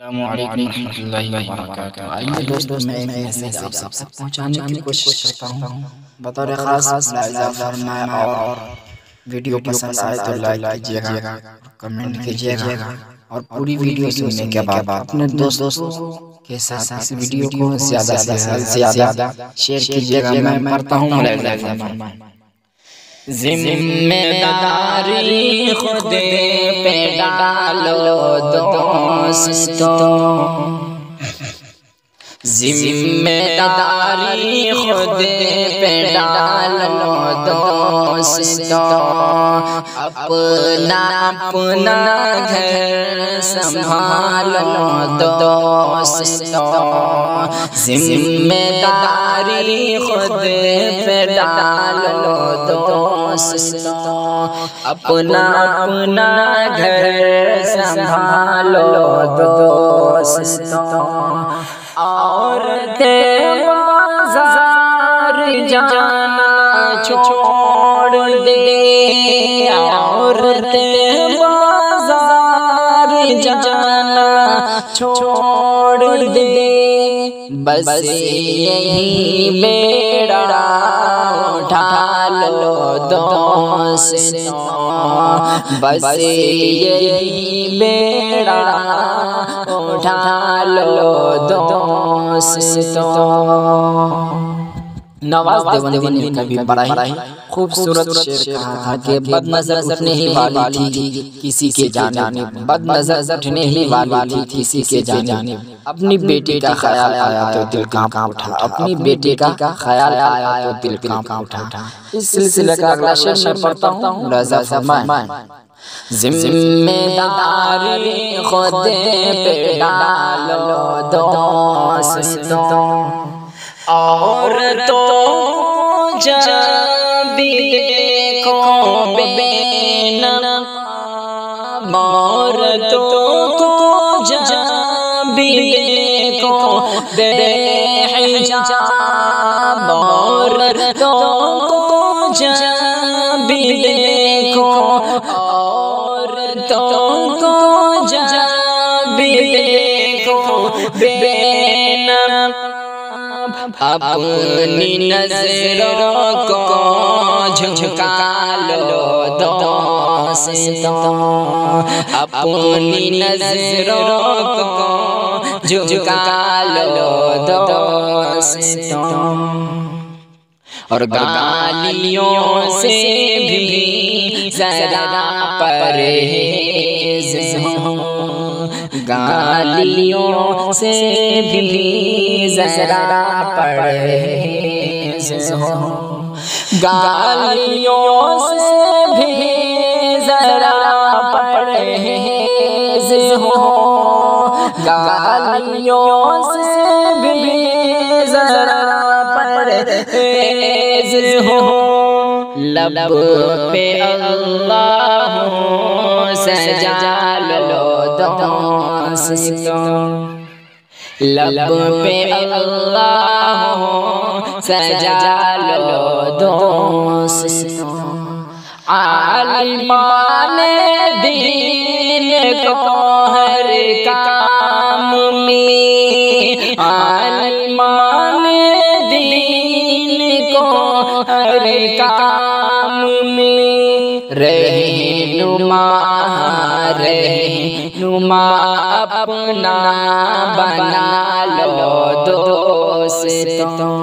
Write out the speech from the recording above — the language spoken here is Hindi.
अस्सलामुअलैकुम रहमतुल्लाहि व बरकातुहू। आइए दोस्तों, मैं एक मैसेज आप सब तक पहुंचाने की कोशिश करता हूं। बतौर खास मुलाहिज़ा फरमाएं और वीडियो पसंद आए तो लाइक कीजिएगा, कमेंट कीजिएगा और पूरी वीडियो सुनने के बाद अपने दोस्तों के साथ इस वीडियो को ज़्यादा से ज़्यादा शेयर कीजिएगा। मैं पढ़ता हूँ मुलाहिज़ा फरमाएं। जिम्मेदारी खुद पे डालो दोस्तों, जिम्मेदारी खुद पे डालो दोस्तों, अपना अपना घर संभालो दोस्तों, जिम्मेदारी खुद पे डालो दोस्तों, अपना अपना घर संभालो दोस्तों, औरतें बाजार जाना छोड़ दे, औरतें बाजार जाना छोड़ दे, बस यही बेड़ा उठा लो दोस्तों, बस यही बेड़ा उठा लो दोस्तों। नवाज देवबंदी ने कभी बड़ा ही खूबसूरत शेर कहा था कि बदनजर उठने ही वाली थी किसी के जानिब, बदनजर उठने ही वाली थी किसी के जानिब, अपनी बेटी का ख्याल आया तो दिल कांप उठा, अपनी बेटी का ख्याल आया तो दिल कांप उठा। इस सिलसिले का अगला शेर मैं पढ़ता हूँ, मुलाहिज़ा फरमाएं। जिम्मेदारी खुद पे डालो दोस्तों, औरतों जब भी देखो बेनकाब, औरतों को जब भी देखो बेहिजाब, औरतों को जब भी देखो, औरतों को जब भी देखो बेनकाब, अपनी नजरों को झुका लो दोस्तों, अपनी नजरों को झुका लो दोस्तों, और गालियों से भी जरा परहेज हो, गालियों से भी जरा परहेज हो, गालियों से भी जरा परहेज हो, गालियों से भी जरा परहेज हो, लब पे अल्लाह सजा लो दोस्तों, लब पे अल्लाह सजा लो दोस्तों, आलिमाने दीन को हर काम में, आलिमाने दीन को हर काम में रहनुमा अपना बना लो दोस्तों।